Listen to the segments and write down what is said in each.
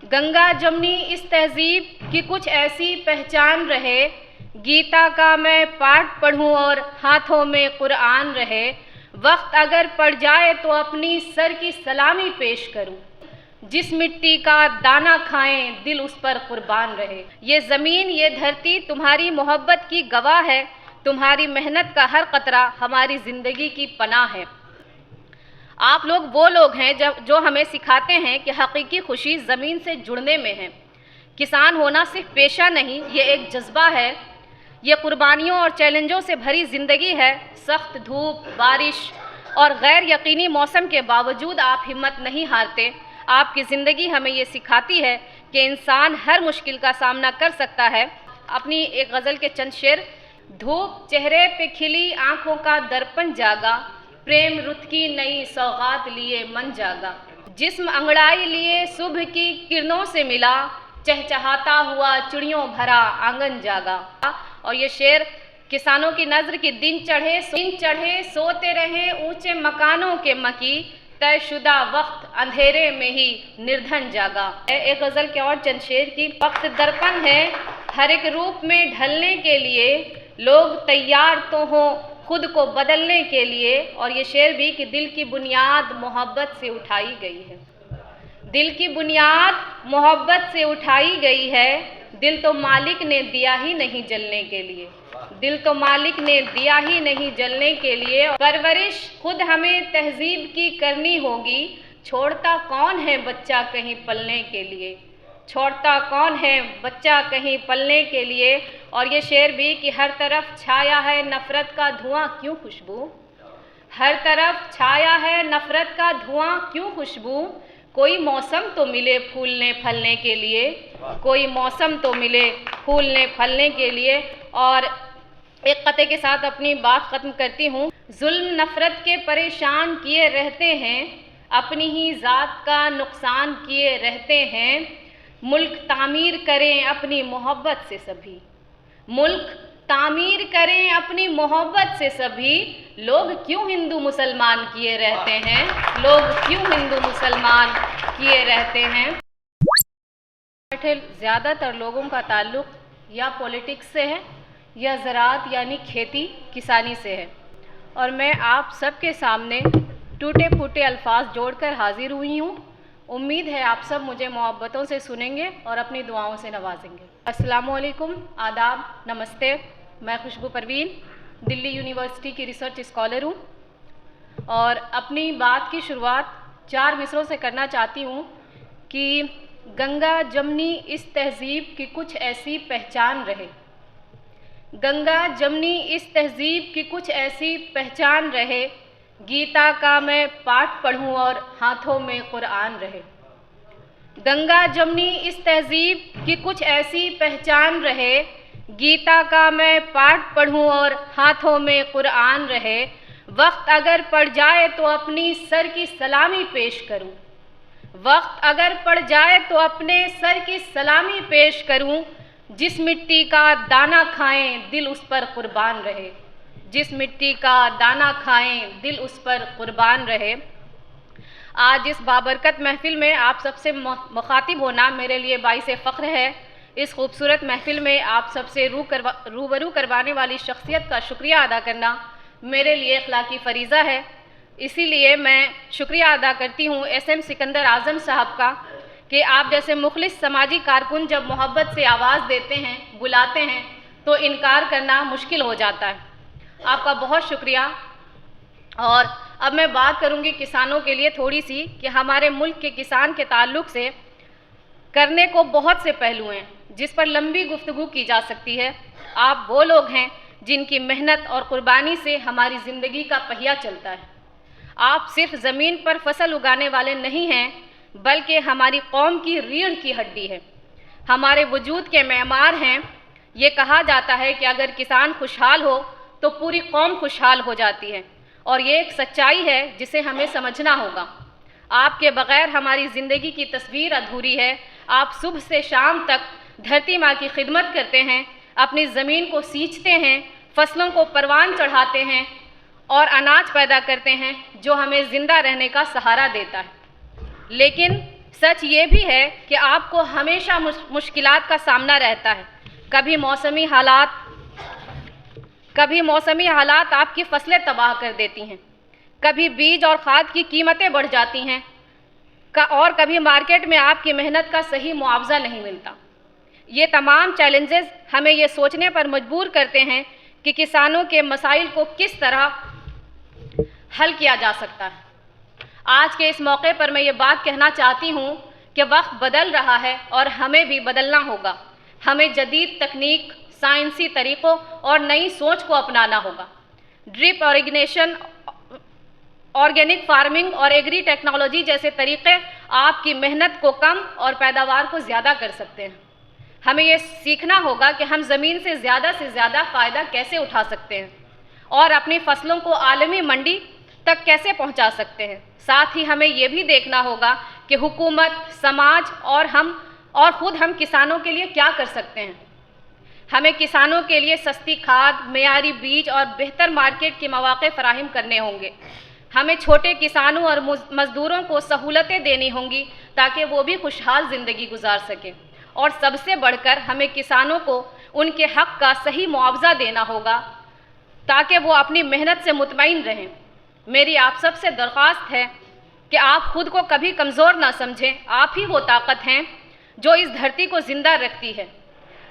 गंगा जमुनी इस तहजीब की कुछ ऐसी पहचान रहे, गीता का मैं पाठ पढ़ूं और हाथों में कुरान रहे। वक्त अगर पड़ जाए तो अपनी सर की सलामी पेश करूं, जिस मिट्टी का दाना खाएं दिल उस पर कुर्बान रहे। ये ज़मीन ये धरती तुम्हारी मोहब्बत की गवाह है, तुम्हारी मेहनत का हर कतरा हमारी ज़िंदगी की पनाह है। आप लोग वो लोग हैं जो हमें सिखाते हैं कि हकीकी खुशी ज़मीन से जुड़ने में है। किसान होना सिर्फ पेशा नहीं, ये एक जज्बा है। ये कुर्बानियों और चैलेंजों से भरी ज़िंदगी है। सख्त धूप, बारिश और गैर यकीनी मौसम के बावजूद आप हिम्मत नहीं हारते। आपकी ज़िंदगी हमें ये सिखाती है कि इंसान हर मुश्किल का सामना कर सकता है। अपनी एक गज़ल के चंद शेर। धूप चेहरे पे खिली, आँखों का दर्पण जागा, प्रेम रुत की नई सौगात लिए मन जागा। जिस्म अंगड़ाई लिए सुबह की किरणों से मिला, चहचहाता हुआ चिड़ियों भरा आंगन जागा। और ये शेर किसानों की नज़र की दिन चढ़े सोते रहे ऊंचे मकानों के मकी, तयशुदा वक्त अंधेरे में ही निर्धन जागा। एक गज़ल के और चंद शेर की। वक्त दर्पण है हर एक रूप में ढलने के लिए, लोग तैयार तो हों खुद को बदलने के लिए। और ये शेर भी कि दिल की बुनियाद मोहब्बत से उठाई गई है। दिल की बुनियाद मोहब्बत से उठाई गई है, दिल तो मालिक ने दिया ही नहीं जलने के लिए। दिल तो मालिक ने दिया ही नहीं जलने के लिए। परवरिश खुद हमें तहजीब की करनी होगी, छोड़ता कौन है बच्चा कहीं पलने के लिए। छोड़ता कौन है बच्चा कहीं पलने के लिए। और ये शेर भी कि हर तरफ छाया है नफ़रत का धुआं क्यों खुशबू, हर तरफ छाया है नफ़रत का धुआं क्यों खुशबू। कोई मौसम तो मिले फूलने फलने के लिए, कोई मौसम तो मिले फूलने फलने के लिए। और एक कते के साथ अपनी बात ख़त्म करती हूँ। जुल्म नफ़रत के परेशान किए रहते हैं, अपनी ही ज़ात का नुकसान किए रहते हैं। मुल्क तामीर करें अपनी मोहब्बत से सभी, मुल्क तामीर करें अपनी मोहब्बत से सभी। लोग क्यों हिंदू मुसलमान किए रहते हैं, लोग क्यों हिंदू मुसलमान किए रहते हैं। ज़्यादातर लोगों का ताल्लुक़ या पॉलिटिक्स से है या ज़राअत यानी खेती किसानी से है। और मैं आप सबके सामने टूटे फूटे अल्फाज जोड़कर हाजिर हुई हूँ। उम्मीद है आप सब मुझे मोहब्बतों से सुनेंगे और अपनी दुआओं से नवाजेंगे। अस्सलामु अलैकुम, आदाब, नमस्ते। मैं खुशबू परवीन दिल्ली यूनिवर्सिटी की रिसर्च स्कॉलर हूँ और अपनी बात की शुरुआत 4 मिसरों से करना चाहती हूँ कि गंगा जमुनी इस तहजीब की कुछ ऐसी पहचान रहे। गंगा जमुनी इस तहजीब की कुछ ऐसी पहचान रहे, गीता का मैं पाठ पढ़ूं और हाथों में कुरान रहे। गंगा जमुनी इस तहजीब की कुछ ऐसी पहचान रहे, गीता का मैं पाठ पढ़ूं और हाथों में कुरान रहे। वक्त अगर पड़ जाए तो अपनी सर की सलामी पेश करूं, वक्त अगर पड़ जाए तो अपने सर की सलामी पेश करूं। जिस मिट्टी का दाना खाएं दिल उस पर कुर्बान रहे, जिस मिट्टी का दाना खाएं दिल उस पर कुर्बान रहे। आज इस बाबरकत महफिल में आप सबसे मुखातिब होना मेरे लिए बाइस फ़ख्र है। इस खूबसूरत महफिल में आप सबसे रूबरू करवाने वाली शख्सियत का शुक्रिया अदा करना मेरे लिए अखलाकी फ़रीज़ा है। इसीलिए मैं शुक्रिया अदा करती हूँ SM सिकंदर आज़म साहब का कि आप जैसे मुखलिस समाजी कारकुन जब मोहब्बत से आवाज़ देते हैं, बुलाते हैं, तो इनकार करना मुश्किल हो जाता है। आपका बहुत शुक्रिया। और अब मैं बात करूंगी किसानों के लिए थोड़ी सी कि हमारे मुल्क के किसान के ताल्लुक़ से करने को बहुत से पहलू हैं जिस पर लंबी गुफ्तगू की जा सकती है। आप वो लोग हैं जिनकी मेहनत और कुर्बानी से हमारी ज़िंदगी का पहिया चलता है। आप सिर्फ ज़मीन पर फसल उगाने वाले नहीं हैं, बल्कि हमारी कौम की रीढ़ की हड्डी है, हमारे वजूद के मेमार हैं। ये कहा जाता है कि अगर किसान खुशहाल हो तो पूरी कौम खुशहाल हो जाती है, और ये एक सच्चाई है जिसे हमें समझना होगा। आपके बग़ैर हमारी ज़िंदगी की तस्वीर अधूरी है। आप सुबह से शाम तक धरती माँ की खिदमत करते हैं, अपनी ज़मीन को सींचते हैं, फसलों को परवान चढ़ाते हैं और अनाज पैदा करते हैं जो हमें ज़िंदा रहने का सहारा देता है। लेकिन सच ये भी है कि आपको हमेशा मुश्किलात का सामना रहता है। कभी मौसमी हालात आपकी फसलें तबाह कर देती हैं, कभी बीज और खाद की कीमतें बढ़ जाती हैं और कभी मार्केट में आपकी मेहनत का सही मुआवजा नहीं मिलता। ये तमाम चैलेंजेस हमें ये सोचने पर मजबूर करते हैं कि किसानों के मसाइल को किस तरह हल किया जा सकता है। आज के इस मौके पर मैं ये बात कहना चाहती हूँ कि वक्त बदल रहा है और हमें भी बदलना होगा। हमें जदीद तकनीक, साइंसी तरीक़ों और नई सोच को अपनाना होगा। ड्रिप इरिगेशन, ऑर्गेनिक फार्मिंग और एग्री टेक्नोलॉजी जैसे तरीक़े आपकी मेहनत को कम और पैदावार को ज़्यादा कर सकते हैं। हमें ये सीखना होगा कि हम ज़मीन से ज़्यादा फ़ायदा कैसे उठा सकते हैं और अपनी फसलों को आलमी मंडी तक कैसे पहुंचा सकते हैं। साथ ही हमें ये भी देखना होगा कि हुकूमत, समाज और ख़ुद हम किसानों के लिए क्या कर सकते हैं। हमें किसानों के लिए सस्ती खाद, मेयारी बीज और बेहतर मार्केट के मौक़े फराहम करने होंगे। हमें छोटे किसानों और मज़दूरों को सहूलतें देनी होंगी ताकि वो भी खुशहाल ज़िंदगी गुजार सकें। और सबसे बढ़कर हमें किसानों को उनके हक़ का सही मुआवजा देना होगा ताकि वो अपनी मेहनत से मुतमईन रहें। मेरी आप सब से दरख्वास्त है कि आप खुद को कभी कमज़ोर ना समझें। आप ही वो ताकत हैं जो इस धरती को ज़िंदा रखती है।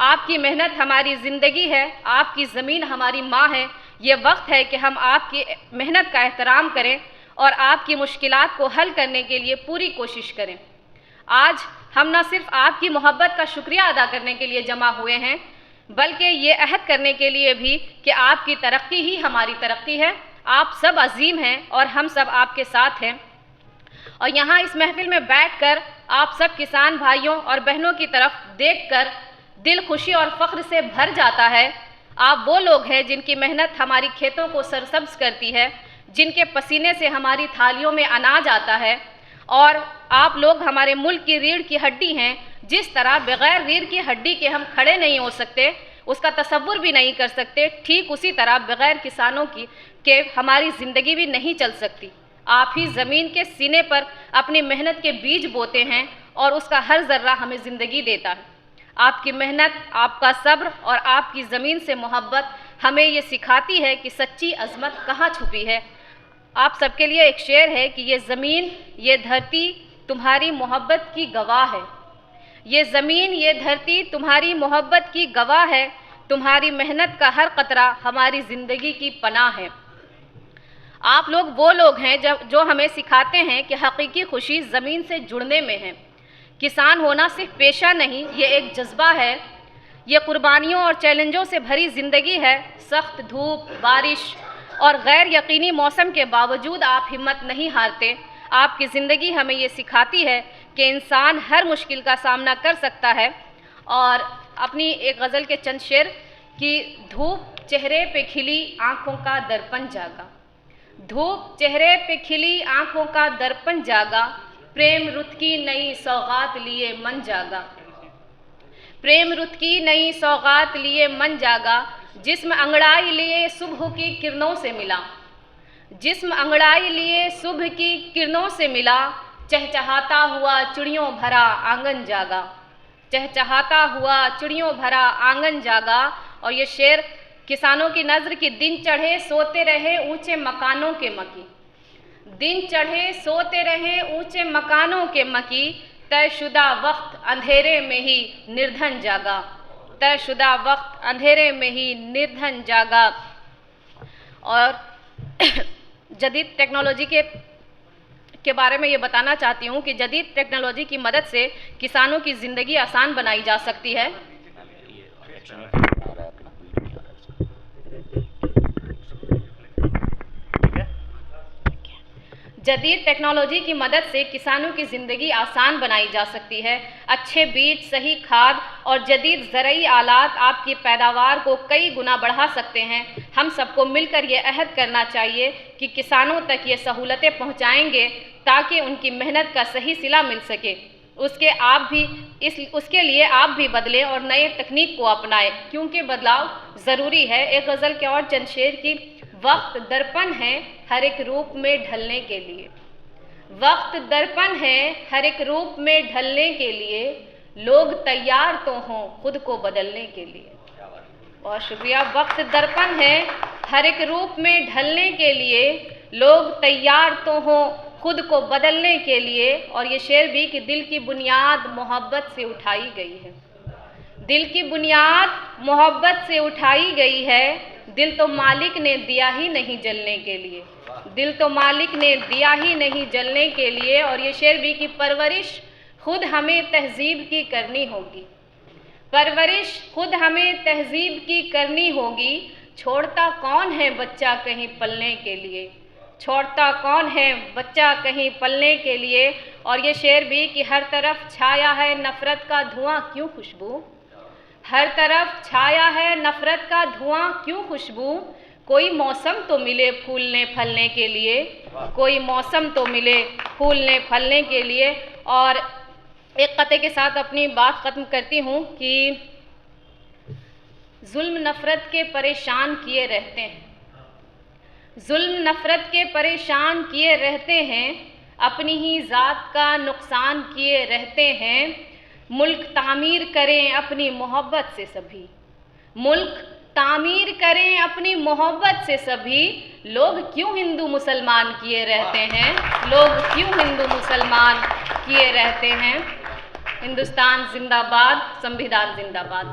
आपकी मेहनत हमारी ज़िंदगी है, आपकी ज़मीन हमारी माँ है। ये वक्त है कि हम आपकी मेहनत का एहतराम करें और आपकी मुश्किलात को हल करने के लिए पूरी कोशिश करें। आज हम न सिर्फ आपकी मोहब्बत का शुक्रिया अदा करने के लिए जमा हुए हैं, बल्कि ये अहद करने के लिए भी कि आपकी तरक्की ही हमारी तरक्की है। आप सब अजीम हैं और हम सब आपके साथ हैं। और यहाँ इस महफिल में बैठकर आप सब किसान भाइयों और बहनों की तरफ देखकर दिल खुशी और फ़ख्र से भर जाता है। आप वो लोग हैं जिनकी मेहनत हमारी खेतों को सरसब्ज करती है, जिनके पसीने से हमारी थालियों में अनाज आता है। और आप लोग हमारे मुल्क की रीढ़ की हड्डी हैं। जिस तरह बग़ैर रीढ़ की हड्डी के हम खड़े नहीं हो सकते, उसका तसव्वुर भी नहीं कर सकते, ठीक उसी तरह बग़ैर किसानों के हमारी ज़िंदगी भी नहीं चल सकती। आप ही ज़मीन के सीने पर अपनी मेहनत के बीज बोते हैं और उसका हर ज़र्रा हमें ज़िंदगी देता है। आपकी मेहनत, आपका सब्र और आपकी ज़मीन से मोहब्बत हमें ये सिखाती है कि सच्ची अज़मत कहाँ छुपी है। आप सबके लिए एक शेर है कि ये ज़मीन, ये धरती तुम्हारी मोहब्बत की गवाह है। ये ज़मीन, ये धरती तुम्हारी मोहब्बत की गवाह है। तुम्हारी मेहनत का हर कतरा हमारी ज़िंदगी की पनाह है। आप लोग वो लोग हैं जो हमें सिखाते हैं कि हकीकी खुशी ज़मीन से जुड़ने में है। किसान होना सिर्फ पेशा नहीं, ये एक जज्बा है। ये कुर्बानियों और चैलेंजों से भरी ज़िंदगी है। सख्त धूप, बारिश और गैर यकीनी मौसम के बावजूद आप हिम्मत नहीं हारते। आपकी ज़िंदगी हमें ये सिखाती है कि इंसान हर मुश्किल का सामना कर सकता है। और अपनी एक गज़ल के चंद शेर कि धूप चेहरे पे खिली आँखों का दर्पण जागा, धूप चेहरे पे खिली आँखों का दर्पण जागा, प्रेम रुत की नई सौगात लिए मन जागा, प्रेम रुत की नई सौगात लिए मन जागा। जिस्म अंगड़ाई लिए सुबह की किरणों से मिला, जिस्म अंगड़ाई लिए सुबह की किरणों से मिला, चहचहाता हुआ चिड़ियों भरा आंगन जागा, चहचहाता हुआ चिड़ियों भरा आंगन जागा। और ये शेर किसानों की नज़र की दिन चढ़े सोते रहे ऊंचे मकानों के मकी, दिन चढ़े सोते रहे ऊंचे मकानों के मकी, तयशुदा वक्त अंधेरे में ही निर्धन जागा, तयशुदा वक्त अंधेरे में ही निर्धन जागा। और जदीद टेक्नोलॉजी के बारे में ये बताना चाहती हूँ कि जदीद टेक्नोलॉजी की मदद से किसानों की ज़िंदगी आसान बनाई जा सकती है। जदीद टेक्नोलॉजी की मदद से किसानों की ज़िंदगी आसान बनाई जा सकती है। अच्छे बीज, सही खाद और जदीद ज़रई आलात आपकी पैदावार को कई गुना बढ़ा सकते हैं। हम सबको मिलकर ये अहद करना चाहिए कि किसानों तक ये सहूलतें पहुंचाएंगे ताकि उनकी मेहनत का सही सिला मिल सके। उसके लिए आप भी बदलें और नए तकनीक को अपनाएं, क्योंकि बदलाव ज़रूरी है। एक गज़ल के और चंद शेर की, वक्त दर्पण है हर एक रूप में ढलने के लिए, वक्त दर्पण है हर एक रूप में ढलने के लिए, लोग तैयार तो हों खुद को बदलने के लिए। बहुत शुक्रिया। वक्त दर्पण है हर एक रूप में ढलने के लिए, लोग तैयार तो हों खुद को बदलने के लिए। और ये शेर भी कि दिल की बुनियाद मोहब्बत से उठाई गई है, दिल की बुनियाद मोहब्बत से उठाई गई है, दिल तो मालिक ने दिया ही नहीं जलने के लिए, दिल तो मालिक ने दिया ही नहीं जलने के लिए। और ये शेर भी कि परवरिश खुद हमें तहजीब की करनी होगी, परवरिश खुद हमें तहजीब की करनी होगी। छोड़ता कौन है बच्चा कहीं पलने के लिए, छोड़ता कौन है बच्चा कहीं पलने के लिए। और ये शेर भी कि हर तरफ छाया है नफ़रत का धुआं क्यों खुशबू, हर तरफ छाया है नफ़रत का धुआं क्यों खुशबू। कोई मौसम तो मिले फूलने फलने के लिए, कोई मौसम तो मिले फूलने फलने के लिए। और एक कते के साथ अपनी बात ख़त्म करती हूँ कि जुल्म नफ़रत के परेशान किए रहते हैं, जुल्म नफ़रत के परेशान किए रहते हैं, अपनी ही ज़ात का नुकसान किए रहते हैं। मुल्क तामीर करें अपनी मोहब्बत से सभी, मुल्क तामीर करें अपनी मोहब्बत से सभी। लोग क्यों हिंदू मुसलमान किए रहते हैं, लोग क्यों हिंदू मुसलमान किए रहते हैं। हिंदुस्तान जिंदाबाद, संविधान जिंदाबाद।